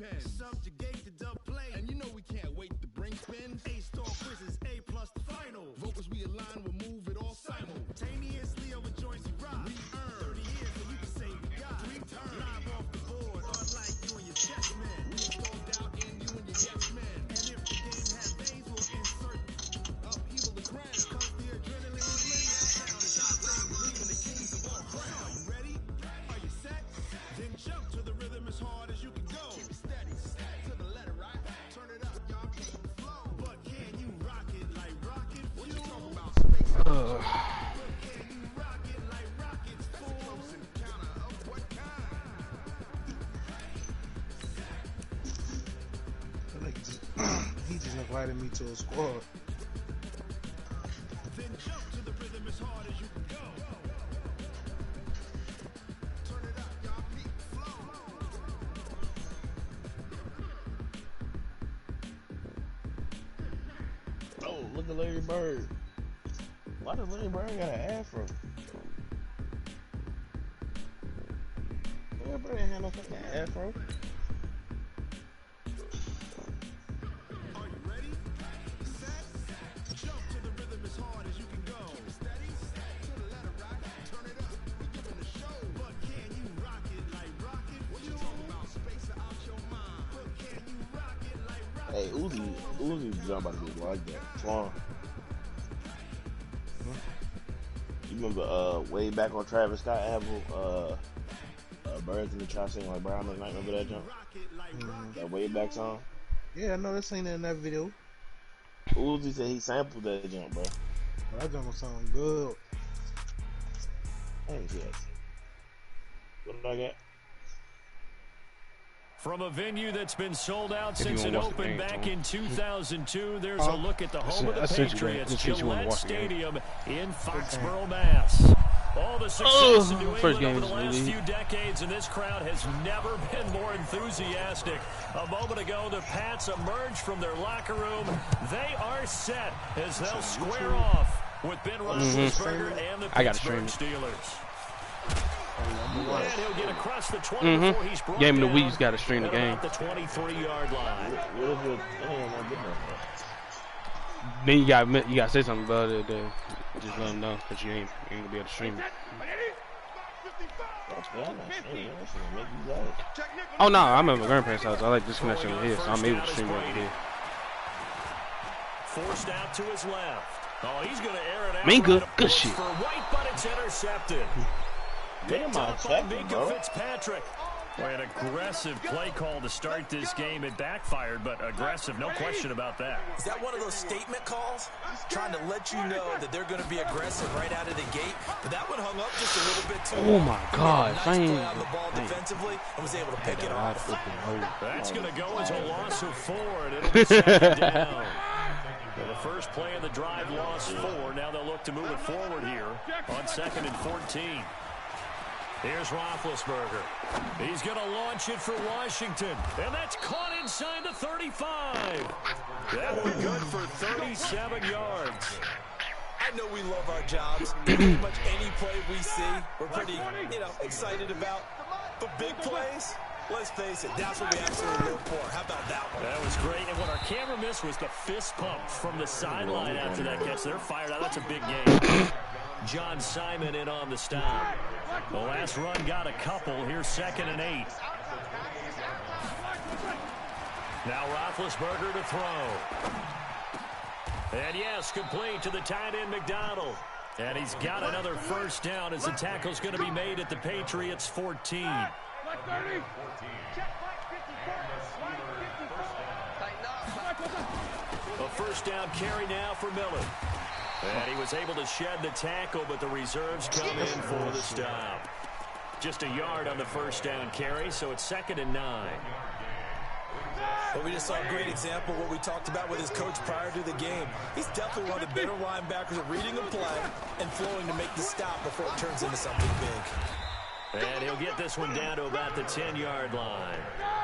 pen. Subjugate the dub play. And you know we can't wait to bring spins. A-star quizzes, A+ the final. Vocals we align, we'll move it all simultaneously over joints we rock. We earn 30 years so you can say we got 3 turns. Live off the board, unlike you and your chess men. We install doubt in you and your yes men. And if the game has days, we'll insert upheaval the crown. Cause the adrenaline is laying sound. It's our thing, believing the kings of all crown. Are you ready? Are you set? Then jump to the rhythm as hard as you can go. Keep it steady, to the letter, right? Turn it up, y'all keep the flow. But can you rock it like rocket fuel? What you talking about, space? But can you rock it like rockets full? Close encounter of what kind? He just invited me to a squad. Then jump to the rhythm as hard as you can go. Turn it up, y'all keep the flow. Oh, look at Larry Bird. Why does Larry Bird got an afro? Larry Bird ain't had no fucking afro. Are you ready? Set. Jump to the rhythm as hard as you can go. Keep it steady, to the letter, right? Turn it up, we giving the show. But can you rock it like rocket? What you talking about? Space out your mind. But can you rock it like rocket? Hey, Uzi jump about to be like that. Come on. You remember way back on Travis Scott album, Birds in the Trap singing like Brown McKnight, remember that jump? That way back song? Yeah, I know that ain't in that video. Uzi said he sampled that jump, bro. But that jump sound good. I ain't see that. What did I get? From a venue that's been sold out since it opened back in 2002, there's a look at the home of the Patriots, Gillette Stadium in Foxborough, Mass. All the success in New England over the last few decades, and this crowd has never been more enthusiastic. A moment ago, the Pats emerged from their locker room. They are set as they'll square off with Ben Roethlisberger and the Pittsburgh Steelers. And he'll get across the 20 before he's brought Game of the down week's got to stream the game. at the 23-yard line. Then you gotta say something about it. Just let them know that you ain't gonna be able to stream it. Oh no, I'm at my grandparents' house. I like disconnection over here, so I'm able to stream it over here. Forced out to his left. Oh, he's gonna air it out. Minka, good shit. For White, but it's intercepted. Picked up by Minka Fitzpatrick. An aggressive play call to start this game. It backfired, but aggressive, no question about that. Is that one of those statement calls? Trying to let you know that they're going to be aggressive right out of the gate, but that one hung up just a little bit too long. Oh my God! Nice play on the ball defensively and was able to pick it off. That's going to go as a loss of 4, and it'll be second down. Well, the first play of the drive lost 4. Now they'll look to move it forward here on 2nd and 14. Here's Roethlisberger. He's going to launch it for Washington. And that's caught inside the 35. That one good for 37 yards. I know we love our jobs. Pretty much any play we see, we're pretty, excited about. But big plays, let's face it, that's what we absolutely live for. How about that one? That was great. And what our camera missed was the fist pump from the sideline after that catch. They're fired out. That's a big game. John Simon in on the stop. The last run got a couple. Here's 2nd and 8. Now Roethlisberger to throw. And yes, complete to the tight end McDonald. And he's got another first down as the tackle's going to be made at the Patriots 14. A first down carry now for Miller. And he was able to shed the tackle, but the reserves come in for the stop. Just a yard on the first down carry, so it's 2nd and 9. But we just saw a great example of what we talked about with his coach prior to the game. He's definitely one of the better linebackers at reading a play and flowing to make the stop before it turns into something big. And he'll get this one down to about the 10-yard line.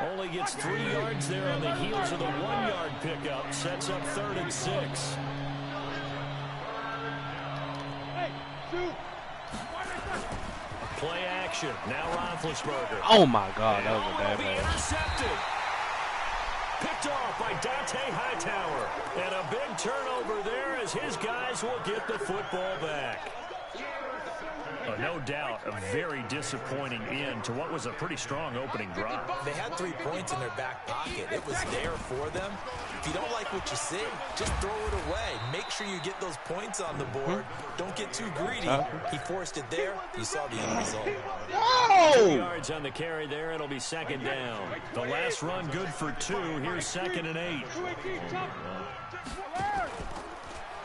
Only gets 3 yards there on the heels of the 1-yard pickup. Sets up 3rd and 6. Play action. Now Roethlisberger. Oh my God, that was a bad pass. Intercepted. Dante Hightower. And a big turnover there as his guys will get the football back. No doubt a very disappointing end to what was a pretty strong opening drive. They had 3 points in their back pocket. It was there for them. If you don't like what you see, just throw it away. Make sure you get those points on the board. Don't get too greedy. He forced it there. You saw the end result. 2 yards on the carry there. It'll be second down. The last run good for 2. Here's 2nd and 8.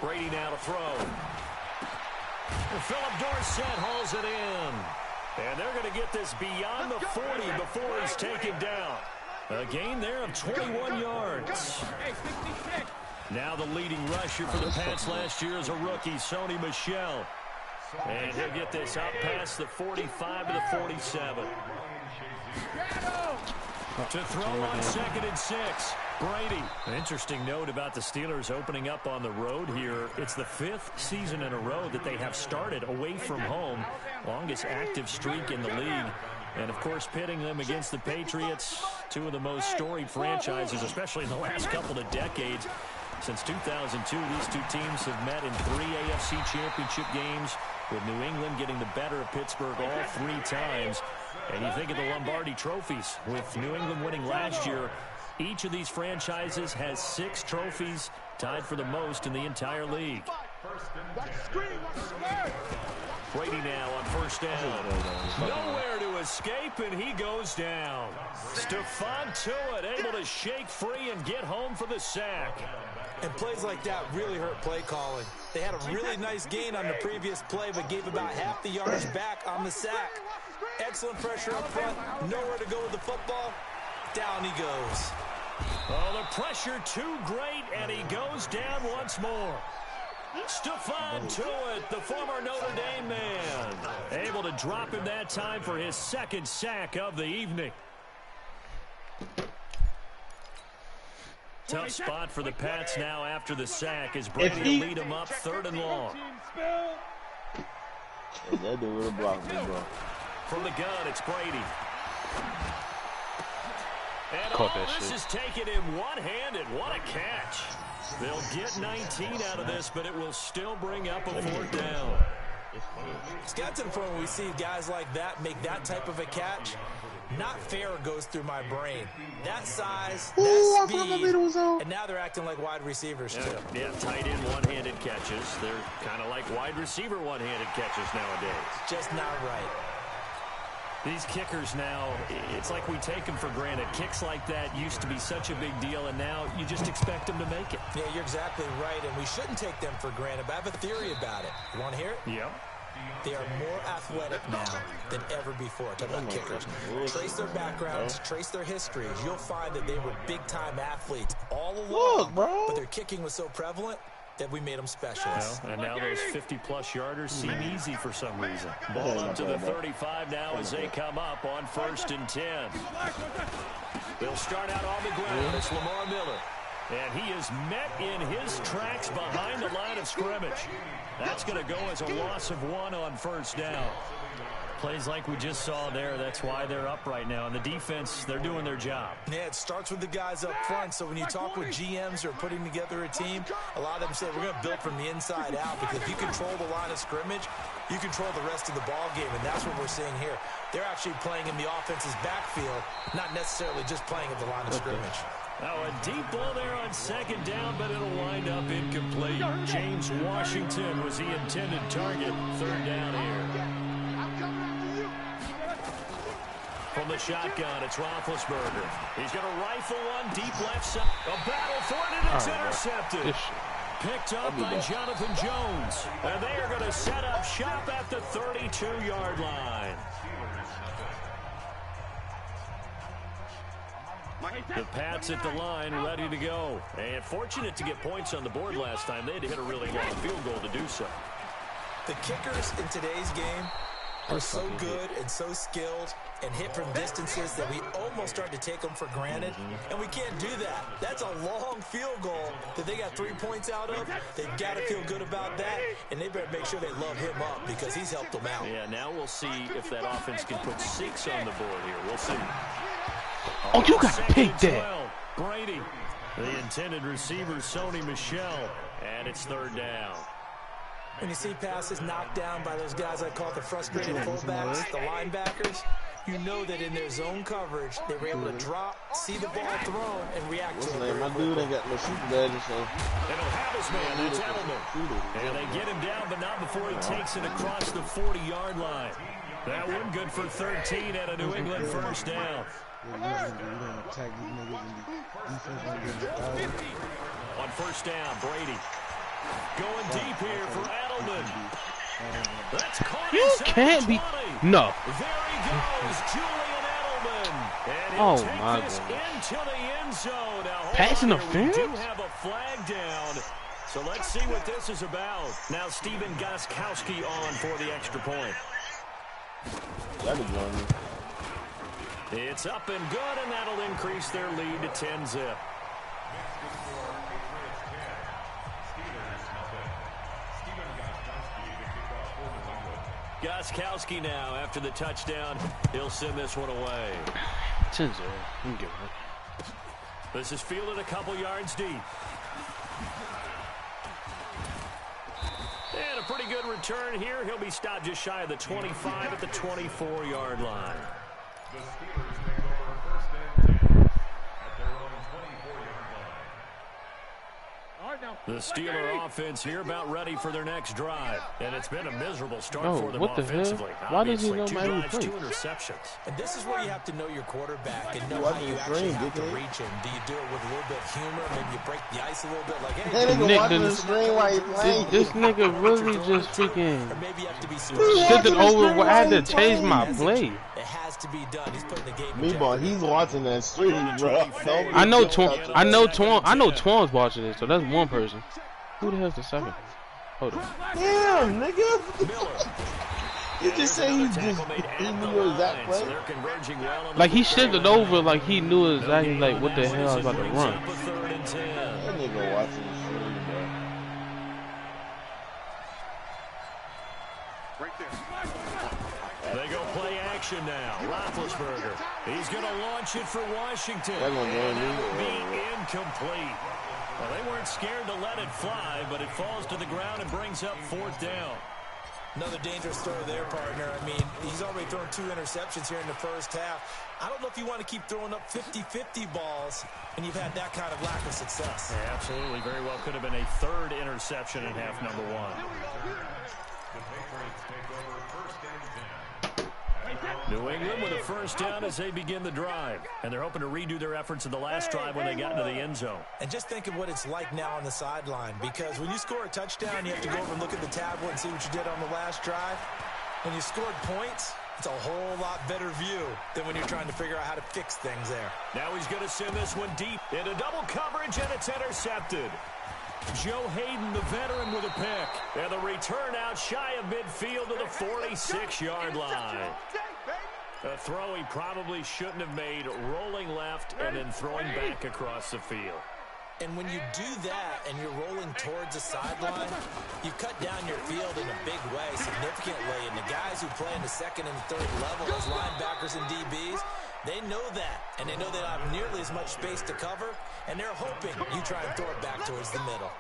Brady now to throw. Philip Dorsett hauls it in. And they're going to get this beyond the 40 before he's taken down. A gain there of 21 yards. Now the leading rusher for the Pats last year is a rookie, Sony Michel. And he'll get this up past the 45 to the 47. To throw on 2nd and 6. Brady. An interesting note about the Steelers opening up on the road here. It's the 5th season in a row that they have started away from home. Longest active streak in the league. And, of course, pitting them against the Patriots, 2 of the most storied franchises, especially in the last couple of decades. Since 2002, these 2 teams have met in 3 AFC championship games, with New England getting the better of Pittsburgh all 3 times. And you think of the Lombardi trophies, with New England winning last year. Each of these franchises has 6 trophies, tied for the most in the entire league. Brady now on first down. Nowhere to escape, and he goes down. Stephon Tuitt able to shake free and get home for the sack. And plays like that really hurt play calling. They had a really nice gain on the previous play, but gave about half the yards back on the sack. Excellent pressure up front. Nowhere to go with the football. Down he goes. Oh, the pressure too great, and he goes down once more. Stephon Tuitt, the former Notre Dame man, able to drop him that time for his 2nd sack of the evening. Tough spot for the Pats now after the sack as Brady will lead him up 3rd and long. That dude would have blocked me, bro. From the gun, it's Brady. And Caught all that this shit. is taken in one-handed. What a catch. They'll get 19 out of this, but it will still bring up a 4th down. It's got to the point where we see guys like that make that type of a catch. Not fair goes through my brain. That size, that speed, and now they're acting like wide receivers too. Yeah, tight end one-handed catches. They're kind of like wide receiver one-handed catches nowadays. Just not right. These kickers now, it's like we take them for granted. Kicks like that used to be such a big deal, and now you just expect them to make it. Yeah, you're exactly right, and we shouldn't take them for granted, but I have a theory about it. You want to hear it? Yep. They are more athletic now than ever before. Talk about kickers. Trace their backgrounds, trace their histories. You'll find that they were big-time athletes all along, but their kicking was so prevalent that we made them specialists. Well, and now those 50-plus yarders seem easy for some reason. Ball up to the 35 now as they come up on 1st and 10. They'll start out on the ground. It's Lamar Miller. And he is met in his tracks behind the line of scrimmage. That's going to go as a loss of 1 on 1st down. Plays like we just saw there. That's why they're up right now. And the defense, they're doing their job. Yeah, it starts with the guys up front. So when you talk with GMs who are putting together a team, a lot of them say we're going to build from the inside out, because if you control the line of scrimmage, you control the rest of the ball game, and that's what we're seeing here. They're actually playing in the offense's backfield, not necessarily just playing at the line of scrimmage. Now a deep ball there on 2nd down, but it'll wind up incomplete. James Washington was the intended target. 3rd down here. From the shotgun, it's Roethlisberger. He's going to rifle one deep left side. A battle for it, and it's intercepted. Picked up by Jonathan Jones. And they are going to set up shop at the 32-yard line. The Pats at the line, ready to go. And fortunate to get points on the board last time. They had to hit a really long field goal to do so. The kickers in today's game are so good and so skilled and hit from distances that we almost start to take them for granted. And we can't do that. That's a long field goal that they got 3 points out of. They've got to feel good about that, and they better make sure they love him up, because he's helped them out. Yeah, now we'll see if that offense can put 6 on the board here. We'll see. Oh, you got to pick that. Brady. The Intended receiver, Sony Michel. And it's third down. When you see passes knocked down by those guys I call the frustrated fullbacks, the linebackers, you know that in their zone coverage, they were able to drop, see the ball thrown, and react to it. My dude ain't got no shooting badge, so. They don't have his man. That's Edelman. And they get him down, but not before he takes it across the 40-yard line. That one good for 13 and a New England first down. On first down, Brady. Going deep here for Edelman. That's caught. You can't be. No. There he goes, Julian Edelman. And Oh take my this God. into the end zone. Now, Pass hold on here. interference? We do have a flag down. So let's see what this is about. Now Stephen Gostkowski on for the extra point. It's up and good, and that'll increase their lead to 10-zip. Gostkowski now, after the touchdown, he'll send this one away. 10-0. I'm giving it. This is fielded a couple yards deep. And a pretty good return here. He'll be stopped just shy of the 25 at the 24-yard line. The Steelers take over first and 10 at their own 24-yard line. The Steeler offense here about ready for their next drive. And it's been a miserable start Oh, for them what the hell? offensively. Why does he Obviously, know 2 my drives, 2 replay? interceptions. And this is where you have to know your quarterback and know how you actually have to reach him. Do you do it with a little bit of humor? Maybe you break the ice a little bit, like, hey, Nick watching the didn't- screen while you playing. This nigga really just freaking or maybe you have to be shit it over where I had to change my play. It has to be done. He's putting the game in Me, boy, jeopardy. he's watching that stream, bro. I know Twan's watching it, so that's one person. Who the hell's the second? Hold on. Damn, nigga. Miller. You just say he knew exact play. So they're converging well on Like he the shifted over like he knew exactly like what the hell I was about to brings run. up a 3rd and 10. That nigga watching the stream, bro. They go play action now. Roethlisberger. He's going to launch it for Washington. That gonna go in And there. that'll be incomplete. Well, they weren't scared to let it fly, but it falls to the ground and brings up 4th down. Another dangerous throw there, partner. I mean, he's already thrown 2 interceptions here in the first half. I don't know if you want to keep throwing up 50-50 balls when you've had that kind of lack of success. Yeah, absolutely. Very well could have been a 3rd interception in half number 1. The Patriots take over first and 10. New England with a first down as they begin the drive. And they're hoping to redo their efforts in the last drive when they got into the end zone. And just think of what it's like now on the sideline, because when you score a touchdown, you have to go over and look at the tablet and see what you did on the last drive. When you scored points, it's a whole lot better view than when you're trying to figure out how to fix things there. Now he's going to send this one deep into double coverage, and it's intercepted. Joe Hayden, the veteran, with a pick. And the return out shy of midfield to the 46-yard line. A throw he probably shouldn't have made, rolling left and then throwing back across the field. And when you do that and you're rolling towards the sideline, you cut down your field in a big way, significantly. And the guys who play in the 2nd and 3rd level, those linebackers and DBs, they know that. And they know they don't have nearly as much space to cover. And they're hoping you try and throw it back towards the middle.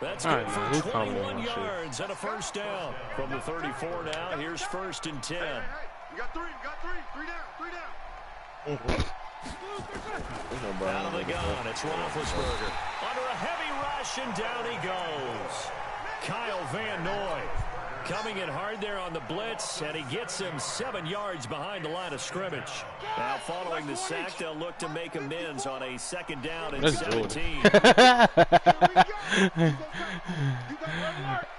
That's good for 21 yards and a first down. From the 34 now, here's 1st and 10. You got 3 down. Out of the gun, it's Roethlisberger. Under a heavy rush, and down he goes. Kyle Van Noy coming in hard there on the blitz, and he gets him 7 yards behind the line of scrimmage. Now, following the sack, they'll look to make amends on a 2nd down and 17.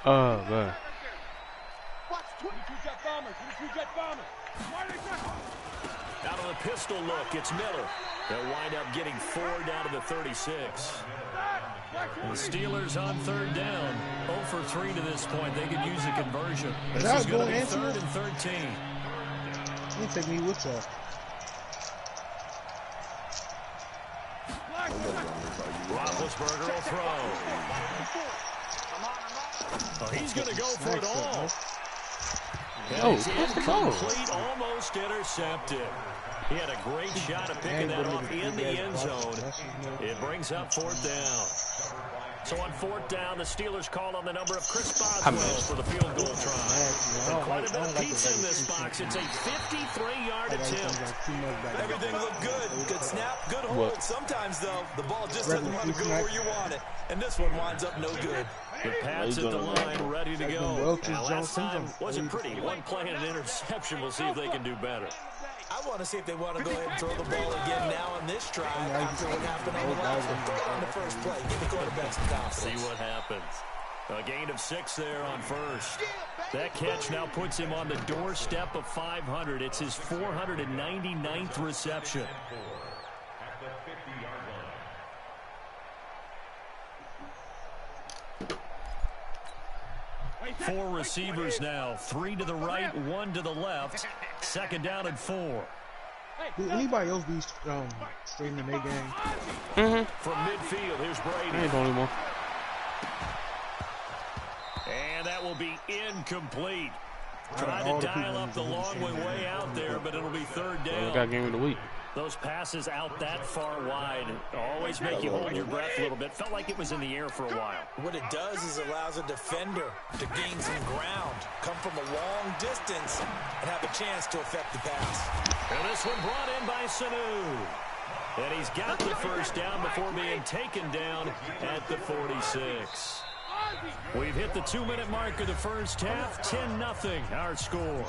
Oh, man. Out of the pistol look, it's Miller. They'll wind up getting 4 down to the 36. The Steelers on 3rd down. 0 for 3 to this point. They could use a conversion. This is going to be 3rd and 13. You take me with y'all. Roethlisberger will throw. Oh, he's going to go for it all. And it's incomplete, almost intercepted. He had a great shot at picking that off in the end zone. It brings up 4th down. So on 4th down, the Steelers call on the number of Chris Boswell for the field goal try. And quite a bit of pizza in this box. It's a 53-yard attempt. Everything looked good. Good snap, good hold. Sometimes, though, the ball just doesn't want to go where you want it. And this one winds up no good. The Pats at the line, ready to go. Now, last time wasn't pretty. One play and an interception. We'll see if they can do better. I want to see if they want to go ahead and throw the ball again now on this drive after what happened on the last one. Throw it on the first play. Give the quarterback some confidence. See what happens. A gain of 6 there on first. That catch now puts him on the doorstep of 500. It's his 499th reception. 4 receivers now, 3 to the right, 1 to the left. 2nd down and 4. Did anybody else be straightening their game? From midfield, here's Brady. I ain't going anymore. And that will be incomplete. Trying to dial up the long way out there, but it'll be 3rd down. We got game of the week. Those passes out that far wide always make you hold your breath a little bit. Felt like it was in the air for a while. What it does is allows a defender to gain some ground, come from a long distance, and have a chance to affect the pass. And this one brought in by Sanu. And he's got the 1st down before being taken down at the 46. We've hit the 2-minute mark of the first half. 10-0 our score.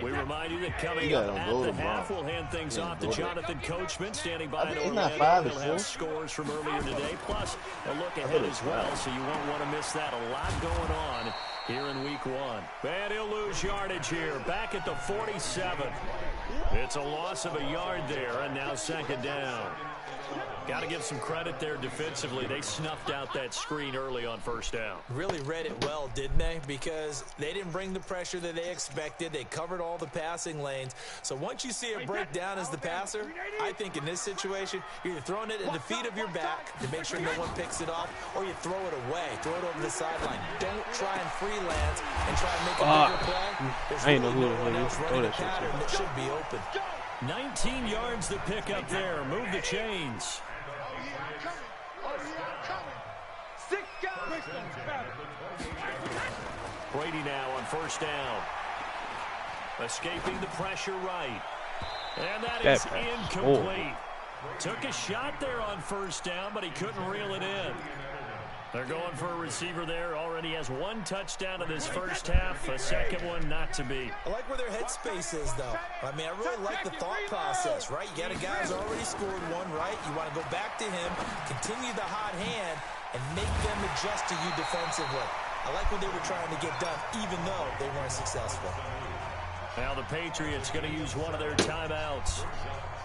We remind you that coming up at the half, we'll hand things off to Jonathan Coachman, standing by in Orlando. He'll have scores from earlier today, plus a look ahead as well, so you won't want to miss that. A lot going on here in week 1. And he'll lose yardage here, back at the 47. It's a loss of a yard there, and now 2nd down. Got to give some credit there defensively. They snuffed out that screen early on 1st down. Really read it well, didn't they? Because they didn't bring the pressure that they expected. They covered all the passing lanes. So once you see it break down as the passer, I think in this situation, you're either throwing it at the feet of your back to make sure no one picks it off, or you throw it away. Throw it over the sideline. Don't try and freelance and try and make a bigger play. There's really no one else running a pattern that should be open. 19 yards to pick up there. Move the chains. Brady now on 1st down. Escaping the pressure right. And that is incomplete. Took a shot there on 1st down, but he couldn't reel it in. They're going for a receiver there. Already has 1 touchdown in this first half. A 2nd one not to be. I like where their headspace is, though. I mean, I really like the thought process, right? You got a guy who's already scored 1, right? You want to go back to him, continue the hot hand, and make them adjust to you defensively. I like what they were trying to get done, even though they weren't successful. Now the Patriots going to use one of their timeouts,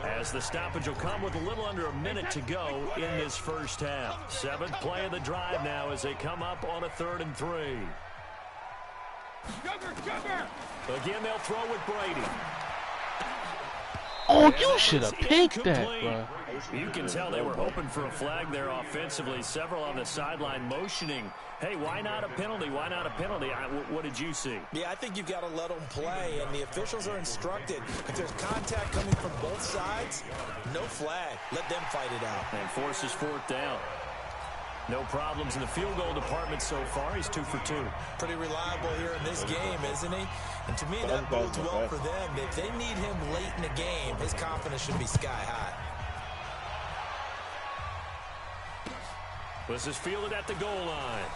as the stoppage will come with a little under a minute to go in this first half. 7th play of the drive now as they come up on a 3rd and 3. Again, they'll throw with Brady. Oh, you should have picked that, bro. You can tell they were hoping for a flag there offensively. Several on the sideline motioning, hey, why not a penalty? Why not a penalty? What did you see? Yeah, I think you've got to let them play, and the officials are instructed. If there's contact coming from both sides, no flag. Let them fight it out. And forces 4th down. No problems in the field goal department so far. He's 2 for 2. Pretty reliable here in this game, isn't he? And to me, that bodes well for them. If they need him late in the game, his confidence should be sky high. This is fielded at the goal line.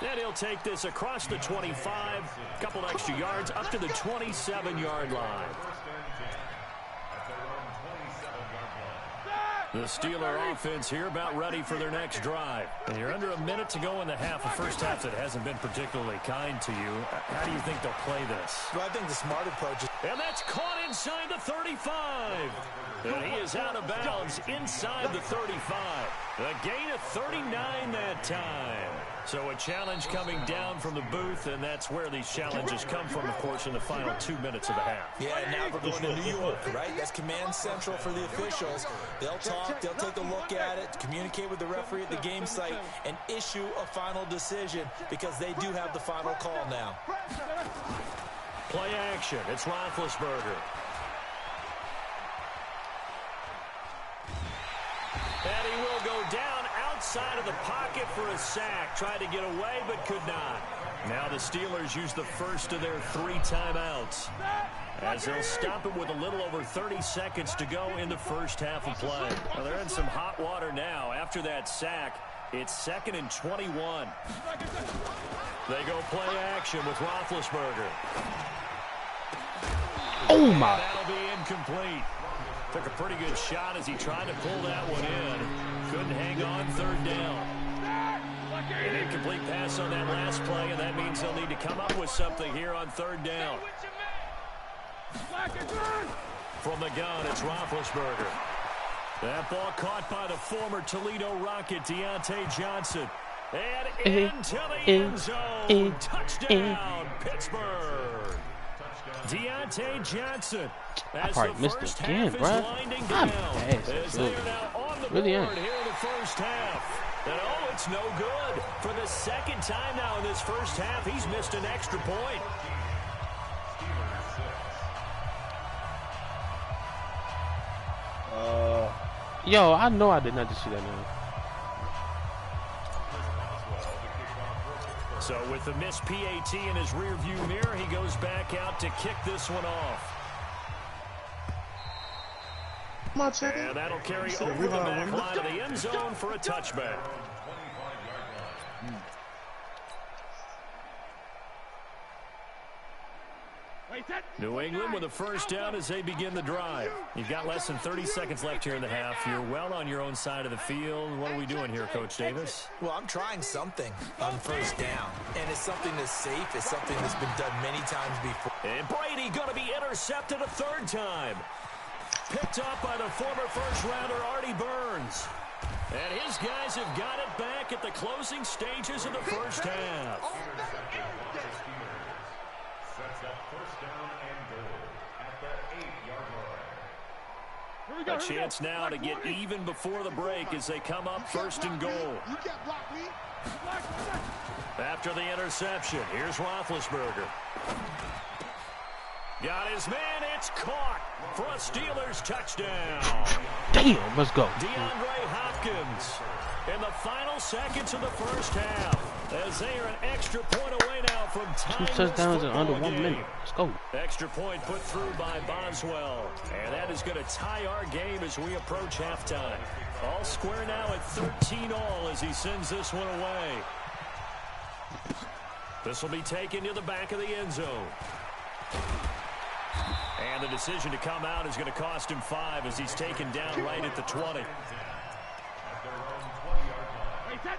Then he'll take this across the 25. A couple extra yards up to the 27-yard line. The Steeler offense here about ready for their next drive. And you're under a minute to go in the half. A first half that hasn't been particularly kind to you. How do you think they'll play this? Well, I think the smart approach is... And that's caught inside the 35. And he is out of bounds inside the 35. A gain of 39 that time. So a challenge coming down from the booth, and that's where these challenges come from, of course, in the final 2 minutes of the half. Yeah, now we're going to New York, right? That's command central for the officials. They'll talk talk, they'll take a look at it, communicate with the referee at the game site, and issue a final decision because they do have the final call now. Play action. It's Roethlisberger. And he will go down outside of the pocket for a sack. Tried to get away, but could not. Now the Steelers use the first of their 3 timeouts, as they'll stop it with a little over 30 seconds to go in the first half of play. Well, they're in some hot water now. After that sack, it's 2nd and 21. They go play action with Roethlisberger. Oh, my. That'll be incomplete. Took a pretty good shot as he tried to pull that one in. Couldn't hang on 3rd down. An incomplete pass on that last play, and that means they'll need to come up with something here on 3rd down. From the gun, it's Roethlisberger. That ball caught by the former Toledo Rocket, Deontay Johnson. And into the end zone. Touchdown, Pittsburgh. Deontay Johnson. I probably missed it again, bro. I'm ass. Really am. Here in the first half. And oh, it's no good. For the 2nd time now in this first half, he's missed an extra point. Yo, I know I did not just see that now. So with the missed PAT in his rearview mirror, he goes back out to kick this one off. And that'll carry over the back line of the end zone for a touchback. New England with a first down as they begin the drive. You've got less than 30 seconds left here in the half. You're well on your own side of the field. What are we doing here, Coach Davis? Well, I'm trying something on first down, and it's something that's safe. It's something that's been done many times before. And Brady going to be intercepted a 3rd time. Picked up by the former first-rounder Artie Burns. And his guys have got it back at the closing stages of the first half. A chance now to get even before the break as they come up 1st and goal. After the interception, here's Roethlisberger. Got his man, it's caught for a Steelers touchdown. Damn, let's go. DeAndre Hopkins in the final seconds of the first half, as they are an extra point away now from tying 2 touchdowns in under 1 game. minute. Let's go. Extra point put through by Boswell, and that is going to tie our game as we approach halftime. All square now at 13-all as he sends this one away. This will be taken to the back of the end zone. And the decision to come out is going to cost him 5 as he's taken down right at the 20.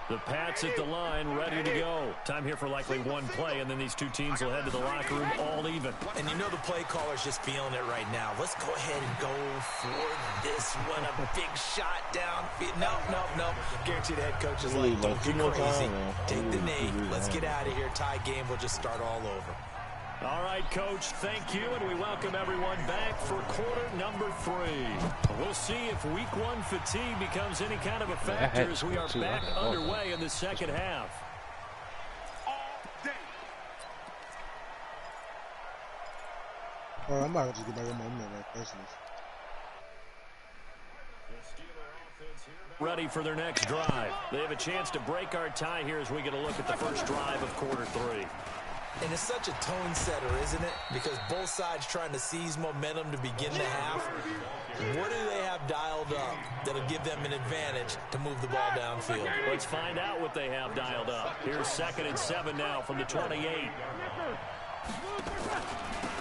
The Pats at the line, ready to go. Time here for likely one play, and then these two teams will head to the locker room all even. And you know the play caller's just feeling it right now. Let's go ahead and go for this one. A big shot down. No. Guaranteed the head coach is like, don't get crazy. Take the knee. Let's get out of here. Tie game. We'll just start all over. All right, Coach, thank you, and we welcome everyone back for quarter number 3. We'll see if week 1 fatigue becomes any kind of a factor as we are back underway in the second half. I'm about to just get back on my internet like Ready for their next drive. They have a chance to break our tie here as we get a look at the first drive of quarter 3. And it's such a tone setter, isn't it? Because both sides trying to seize momentum to begin the half. What do they have dialed up that'll give them an advantage to move the ball downfield? Let's find out what they have dialed up. Here's 2nd and 7 now from the 28.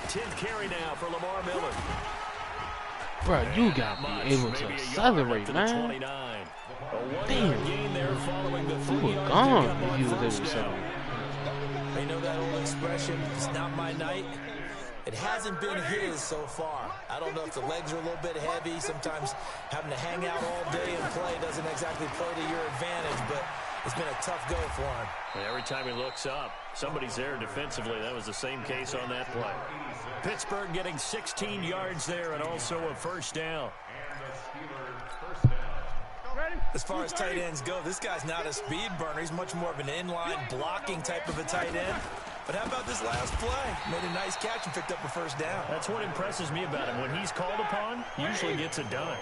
10th carry now for Lamar Miller. Bro, you got to be able to accelerate, man. Damn. Gain there following the You were gone if you was able to accelerate. You know that old expression, it's not my night? It hasn't been his so far. I don't know if the legs are a little bit heavy. Sometimes having to hang out all day and play doesn't exactly play to your advantage, but it's been a tough go for him. And every time he looks up, somebody's there defensively. That was the same case on that play. Pittsburgh getting 16 yards there and also a first down. And the Steelers' first down. As far as tight ends go, this guy's not a speed burner. He's much more of an inline blocking type of a tight end. But how about this last play? Made a nice catch and picked up a first down. That's what impresses me about him. When he's called upon, he usually gets it done.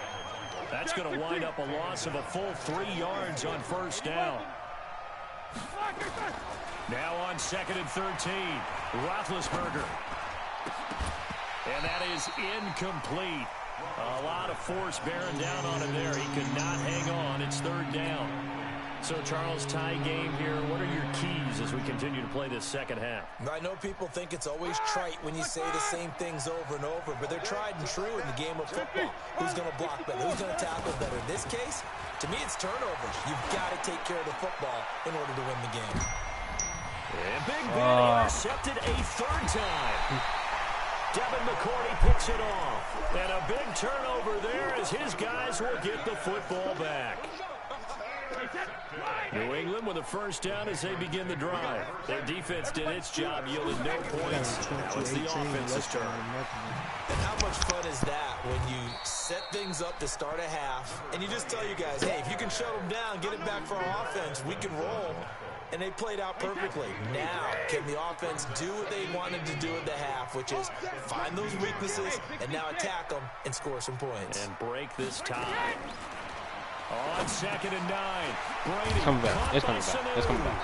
That's going to wind up a loss of a full 3 yards on first down. Now on 2nd and 13, Roethlisberger. And that is incomplete. A lot of force bearing down on him there. He could not hang on. It's 3rd down. So, Charles, tie game here. What are your keys as we continue to play this second half? I know people think it's always trite when you say the same things over and over, but they're tried and true in the game of football. Who's going to block better? Who's going to tackle better? In this case, to me, it's turnovers. You've got to take care of the football in order to win the game. And Big Ben intercepted a 3rd time. Devin McCourty picks it off. And a big turnover there as his guys will get the football back. New England with a first down as they begin the drive. Their defense did its job, yielded no points. Now it's the offense's turn. And how much fun is that when you set things up to start a half, and you just tell you guys, hey, if you can shut them down, get it back for our offense, we can roll. And they played out perfectly. Now, can the offense do what they wanted to do at the half, which is find those weaknesses and now attack them and score some points. And break this tie. On 2nd and 9, Brady. It's coming back. It's coming back. It's coming back.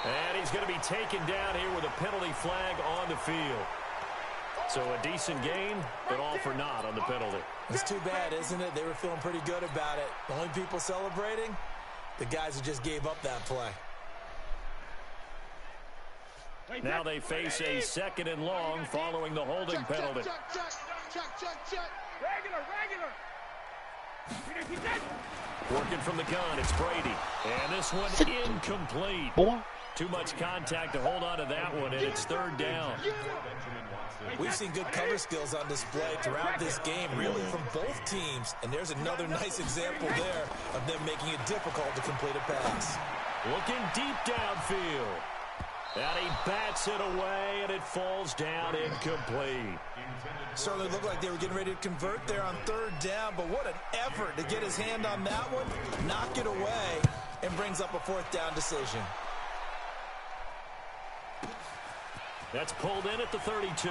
And he's going to be taken down here with a penalty flag on the field. So a decent gain, but all for naught on the penalty. It's too bad, isn't it? They were feeling pretty good about it. The only people celebrating, the guys who just gave up that play. Now they face a 2nd and long following the holding penalty. Working from the gun, it's Brady. And this one incomplete. Too much contact to hold on to that one, and it's 3rd down. We've seen good cover skills on display throughout this game, really from both teams. And there's another nice example there of them making it difficult to complete a pass. Looking deep downfield. And he bats it away, and it falls down incomplete. Certainly looked like they were getting ready to convert there on 3rd down, but what an effort to get his hand on that one, knock it away, and brings up a 4th down decision. That's pulled in at the 32.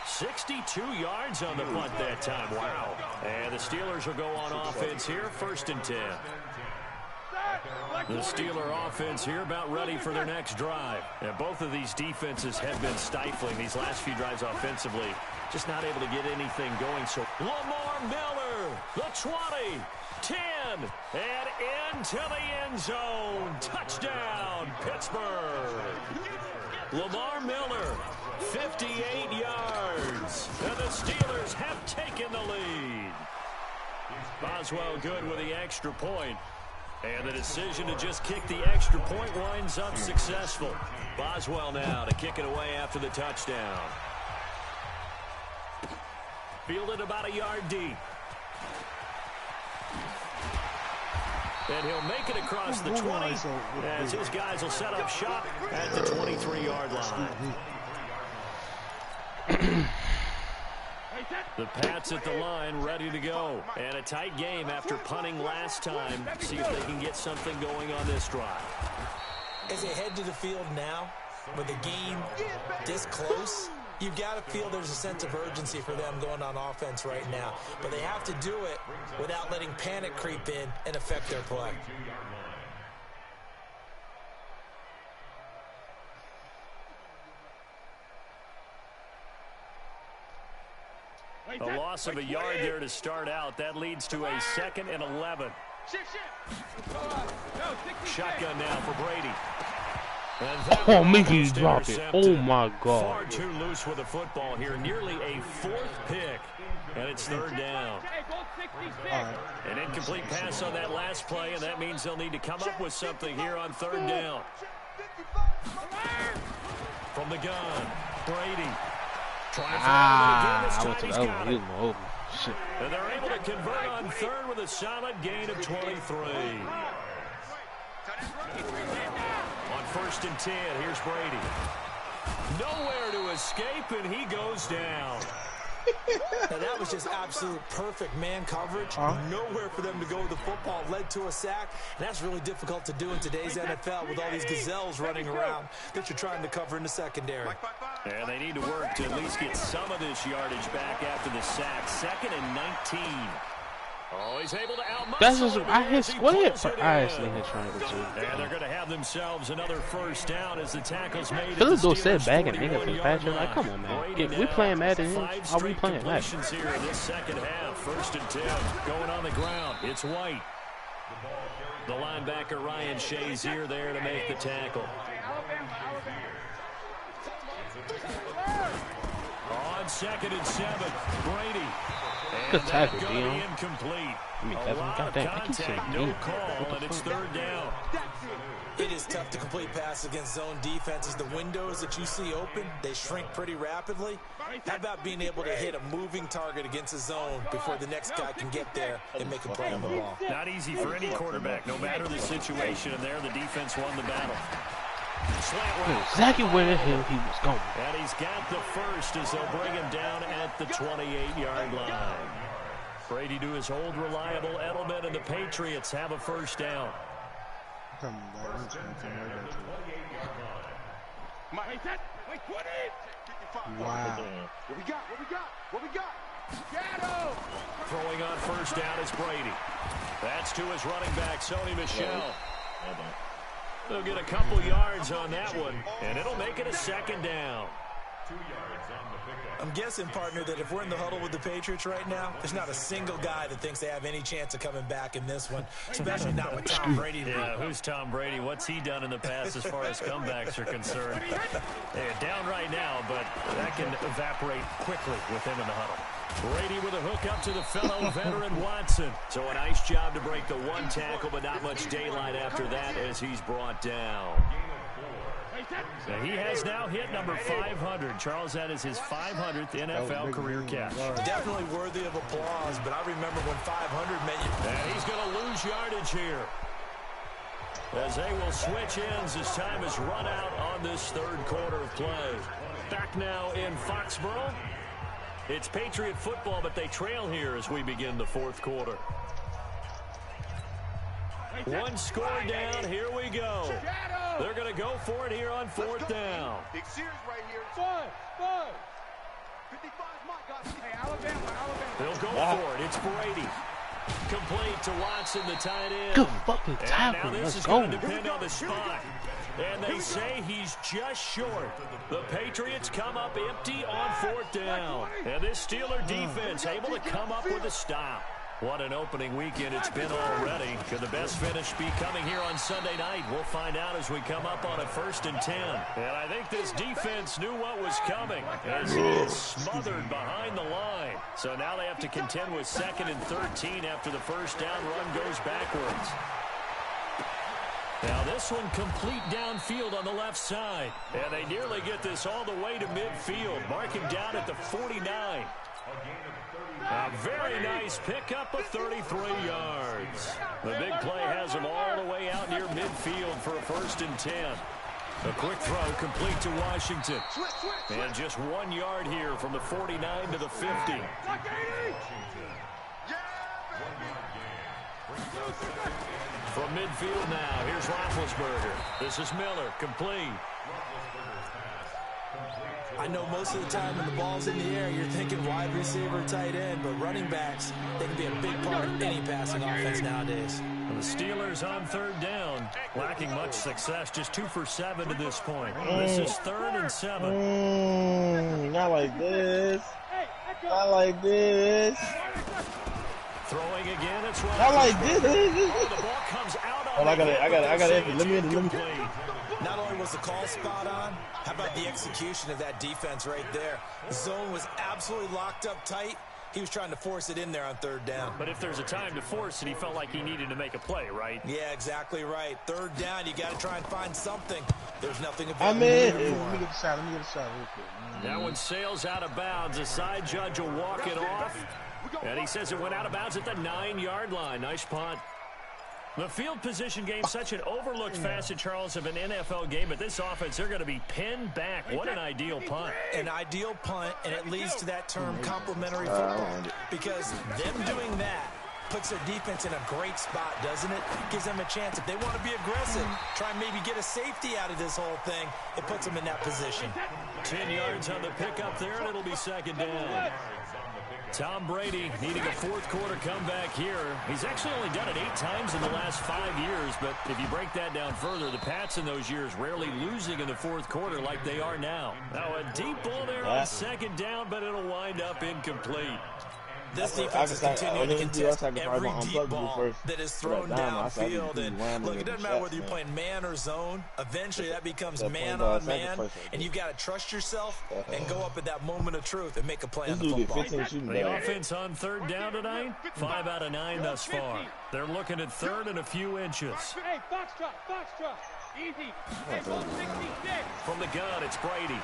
62 yards on the punt that time. Wow. And the Steelers will go on offense here, 1st and 10. The Steeler offense here about ready for their next drive. And both of these defenses have been stifling these last few drives offensively. Just not able to get anything going. So Lamar Miller, the 20, 10, and into the end zone. Touchdown, Pittsburgh. Lamar Miller, 58 yards. And the Steelers have taken the lead. Boswell good with the extra point. And the decision to just kick the extra point winds up successful. Boswell now to kick it away after the touchdown. Fielded about a yard deep. And he'll make it across the 20 as his guys will set up shop at the 23-yard line. The Pats at the line, ready to go. And a tight game after punting last time. See if they can get something going on this drive. As they head to the field now, with the game this close, you've got to feel there's a sense of urgency for them going on offense right now. But they have to do it without letting panic creep in and affect their play. A loss of a yard there to start out. That leads to a 2nd and 11. Shotgun now for Brady. Oh, Mickey dropped it. Oh, my God. Far too loose with the football here. Nearly a 4th pick. And it's 3rd down. An incomplete pass on that last play, and that means they'll need to come up with something here on 3rd down. From the gun, Brady. I went to the other one. Shit. And they're able to convert on 3rd with a solid gain of 23. On 1st and 10, here's Brady. Nowhere to escape, and he goes down. Now that was just absolute perfect man coverage. Nowhere for them to go with the football. Led to a sack. And that's really difficult to do in today's NFL with all these gazelles running around that you're trying to cover in the secondary. And they need to work to at least get some of this yardage back after the sack. 2nd and 19. Oh, he's able to outmuscle. That's just, I hit square. I actually hit triangle too. And they're going to have themselves another first down as the tackle's made. Philip though said bagging nigga for Patrick. Like, come on, man. We playing Madden. Are we playing Madden? Here in this second half. 1st and 10. Going on the ground. It's White. The linebacker Ryan Shazier there to make the tackle. On 2nd and 7. Brady. Good tackle, Dion. Incomplete. I mean, goddamn, I keep saying no call, and it's 3rd down. It is tough to complete passes against zone defenses. The windows that you see open, they shrink pretty rapidly. How about being able to hit a moving target against a zone before the next guy can get there and make a play on the ball? Not easy for any quarterback, no matter the situation. And there, the defense won the battle. Exactly where the hell he was going. And he's got the first as they'll bring him down at the 28-yard line. Brady to his old reliable Edelman, and the Patriots have a first down. Wow. What we got? Shadow! Throwing on first down is Brady. That's to his running back, Sony Michel. They'll get a couple yards on that one, and it'll make it a 2nd down. 2 yards on the pickup. I'm guessing, partner, that if we're in the huddle with the Patriots right now, there's not a single guy that thinks they have any chance of coming back in this one, especially not with Tom Brady. Yeah, who's Tom Brady? What's he done in the past as far as comebacks are concerned? They're down right now, but that can evaporate quickly with him in the huddle. Brady with a hook up to the fellow veteran Watson. So a nice job to break the one tackle, but not much daylight after that as he's brought down. So he has now hit number 500. Charles, that is his 500th NFL career catch. Definitely worthy of applause, but I remember when 500 meant you. And he's going to lose yardage here, as they will switch ends as time is run out on this 3rd quarter of play. Back now in Foxborough. It's Patriot football, but they trail here as we begin the 4th quarter. One score down. Here we go. They're going to go for it here on 4th down. Big Sears right here. 5. 55 my guys. Hey, Alabama. They'll go for it. It's Brady. Complete to Watson, the tight end. Good fucking tackle. And now this is going to depend on the spot. And they say he's just short. The Patriots come up empty on 4th down. And this Steeler defense able to come up with a stop. What an opening weekend it's been already. Could the best finish be coming here on Sunday night? We'll find out as we come up on a 1st and 10. And I think this defense knew what was coming as he is smothered behind the line. So now they have to contend with 2nd and 13 after the first down run goes backwards. Now this one complete downfield on the left side. And they nearly get this all the way to midfield. Mark him down at the 49. A very nice pickup of 33 yards. The big play has him all the way out near midfield for a 1st and 10. A quick throw complete to Washington. And just 1 yard here from the 49 to the 50. From midfield now, here's Roethlisberger. This is Miller, complete. I know most of the time when the ball's in the air, you're thinking wide receiver, tight end, but running backs, they can be a big part of any passing offense nowadays. And the Steelers on 3rd down, lacking much success, just 2 for 7 to this point. This is 3rd and 7. Not like this. Not like this. Throwing again, it's right. Not like this. Oh, the ball comes out on I got it. Let me. Not only was the call spot on, how about the execution of that defense right there? The zone was absolutely locked up tight. He was trying to force it in there on 3rd down. But if there's a time to force it, he felt like he needed to make a play, right? Yeah, exactly right. 3rd down, you got to try and find something. There's nothing available. I'm in. Let me get the shot real quick. That one sails out of bounds. The side judge will walk it off. And he says it went out of bounds at the 9-yard line. Nice punt. The field position game, such an overlooked facet, Charles, of an NFL game, but this offense, they're going to be pinned back. What an ideal punt. An ideal punt, and it leads to that term complementary football. Because them doing that puts their defense in a great spot, doesn't it? Gives them a chance. If they want to be aggressive, try and maybe get a safety out of this whole thing, it puts them in that position. 10 yards on the pickup there, and it'll be second down. Tom Brady needing a fourth-quarter comeback here. He's actually only done it 8 times in the last 5 years, but if you break that down further, the Pats in those years rarely losing in the fourth quarter like they are now. Now a deep ball there on second down, but it'll wind up incomplete. This defense is continuing to contest every deep ball that is thrown downfield. And look, it doesn't matter whether you're playing man or zone. Eventually, that becomes man on man, and you've got to trust yourself and go up at that moment of truth and make a play on the football. The offense on third down tonight, 5 out of 9 thus far. They're looking at third and a few inches. Hey, foxtrot, easy. From the gun, it's Brady.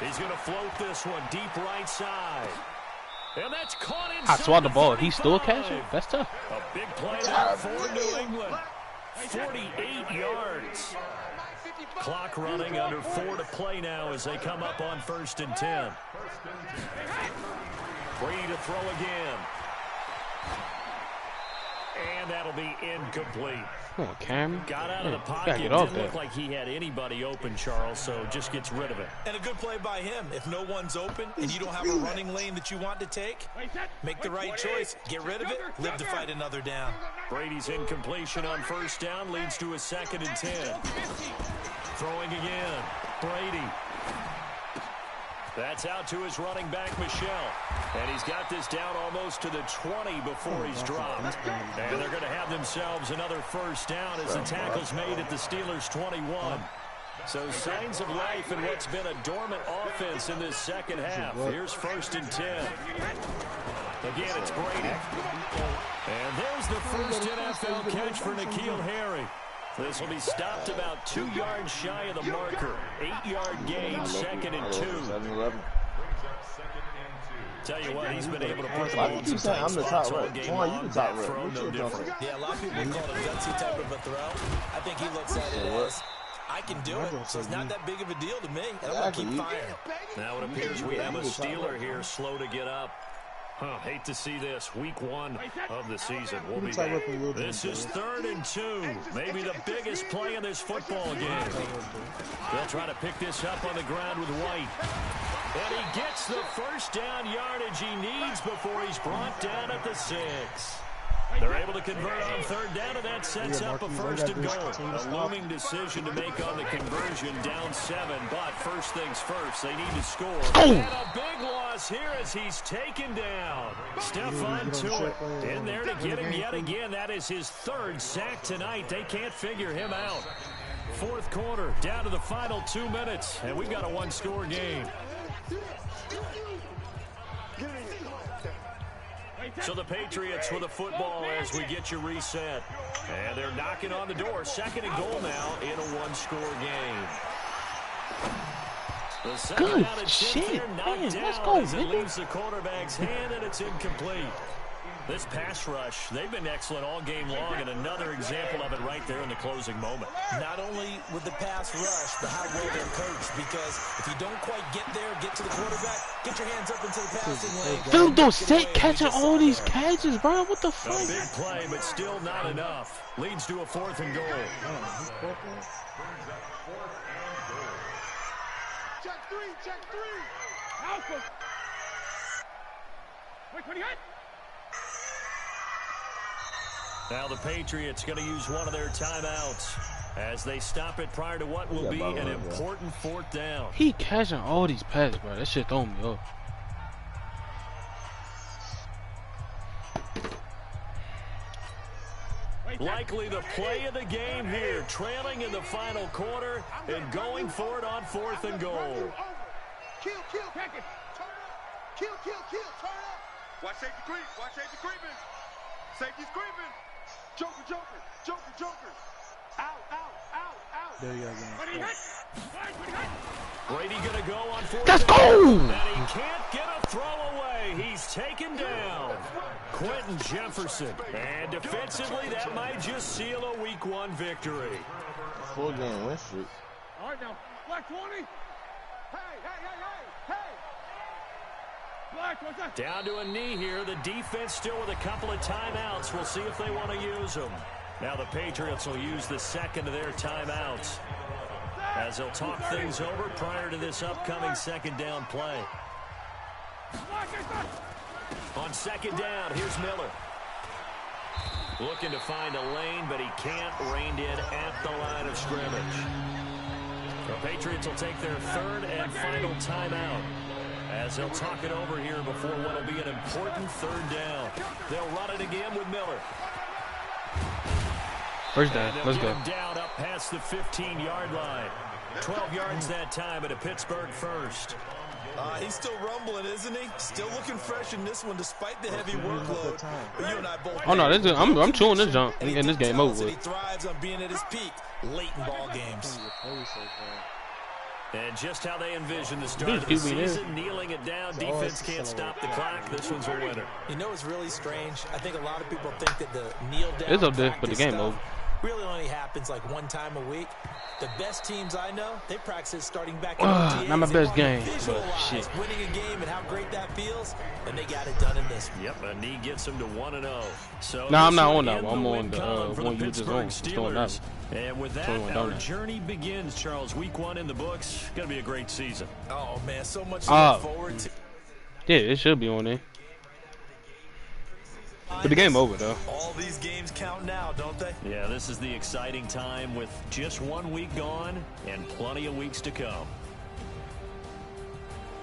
He's going to float this one deep right side. And that's caught inside. I swatted the ball. He still catching? That's tough. A big play there for New England. 48 yards. Clock running, under 4 to play now as they come up on 1st and 10. Brady to throw again. And that'll be incomplete. Come on, Cam. Got out of the pocket. Didn't look like he had anybody open, Charles, so just gets rid of it. And a good play by him. If no one's open and you don't have a running lane that you want to take, make the right choice. Get rid of it. Live to fight another down. Brady's incompletion on 1st down leads to a 2nd and 10. Throwing again. Brady. That's out to his running back, Michelle. And he's got this down almost to the 20 before he's dropped. And they're going to have themselves another 1st down as the tackle's made at the Steelers' 21. So signs of life in what's been a dormant offense in this second half. Here's 1st and 10. Again, it's Brady. And there's the first NFL catch for N'Keal Harry. This will be stopped about 2 yards shy of the marker. 8-yard gain, 2nd and 2. Tell you what, he's been able to put the ball in some tight spots all game long. That throw, no different. Yeah, a lot of people call it a gutsy type of a throw. I think he looks at it as, I can do it, so it's not that big of a deal to me. And I'm going to keep firing. Now it appears we have a Steeler here slow to get up. Hate to see this. Week 1 of the season. We'll be back. This is 3rd and 2. Maybe the biggest play in this football game. They'll try to pick this up on the ground with White. And he gets the 1st down yardage he needs before he's brought down at the 6. They're able to convert on 3rd down, and that sets up a 1st and goal. A looming decision to make on the conversion, down 7. But first things first, they need to score. And a big loss here as he's taken down. Stephon Tuitt in there to get him yet again. That is his 3rd sack tonight. They can't figure him out. 4th quarter, down to the final 2 minutes, and we've got a 1-score game. So the Patriots with a football as we get you reset. And they're knocking on the door. 2nd and goal now in a 1-score game. The second Good down and shit, there, knocked man. down Let's go, as it nigga. leaves the quarterback's hand, and it's incomplete. This pass rush, they've been excellent all game long, and another example of it right there in the closing moment. Not only with the pass rush, but how well they're coached. Because if you don't quite get there, get to the quarterback, get your hands up into the passing lane. Dude, don't sit catching all these catches, bro. What the fuck? A big play, but still not enough. Leads to a 4th and goal. Check three. Alpha. Wait, what do you got? Now the Patriots going to use one of their timeouts as they stop it prior to what will be an important 4th down. He catching all these passes, bro. That shit throwing me off. Likely the play of the game here, trailing in the final quarter and going for it on 4th and goal. Kill. Package. Turn up. Kill. Turn up. Watch safety creeping. Safety's creeping. Joker. Out. There you go. What do you got? Brady going to go on 4th Let's and goal. go! And he can't get a throw away. He's taken down. Quentin Jefferson. And defensively, that might just seal a Week 1 victory. 4-game win streak. All right, now. Black 20. Hey, hey, hey, hey, hey. Black, what's that? Down to a knee here. The defense still with a couple of timeouts. We'll see if they want to use them. Now the Patriots will use the second of their timeouts as they'll talk things over prior to this upcoming second down play. On second down, here's Miller. Looking to find a lane, but he can't. Reined in at the line of scrimmage. The Patriots will take their third and final timeout as they'll talk it over here before what will be an important third down. They'll run it again with Miller. First down. Let's go. Down up past the 15-yard line. 12 yards that time at a Pittsburgh first. He's still rumbling, isn't he? Still looking fresh in this one despite the heavy workload. But you and I both. Oh no, this is, I'm chewing this jump and this game over with. He thrives on being at his peak late in ball games. And just how they envision the start of the season, kneeling it down. Defense can't stop the clock. This one's a winner. You know, it's really strange. I think a lot of people think that the kneel down. It's up there, but the game over. Really only happens like one time a week. The best teams I know, they practice starting back in OTAs. Not my best game, but shit. Winning a game and how great that feels, and they got it done in this one. Yep, a knee gets them to 1-0. So no, I'm not on that one. I'm on the one you just on. Steelers. And with that, our journey begins, Charles. Week 1 in the books. Going to be a great season. Oh, man, so much to look forward to. Yeah, it should be on there. But the game over, though. All these games count now, don't they? Yeah, this is the exciting time with just 1 week gone and plenty of weeks to come.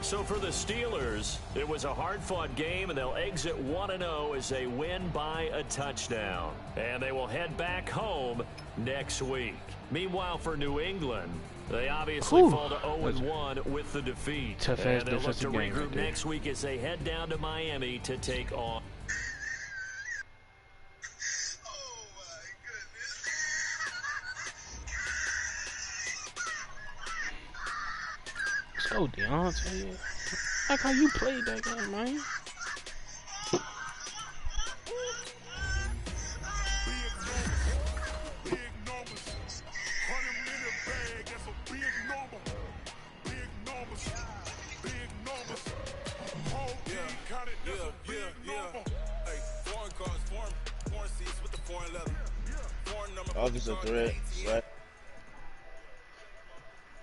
So for the Steelers, it was a hard-fought game, and they'll exit 1-0 as they win by a touchdown. And they will head back home next week. Meanwhile, for New England, they obviously fall to 0-1 with the defeat. Tough and they'll look to game regroup next week as they head down to Miami to take on. Oh, Deontay. Like how you played that game, man. Offensive threat.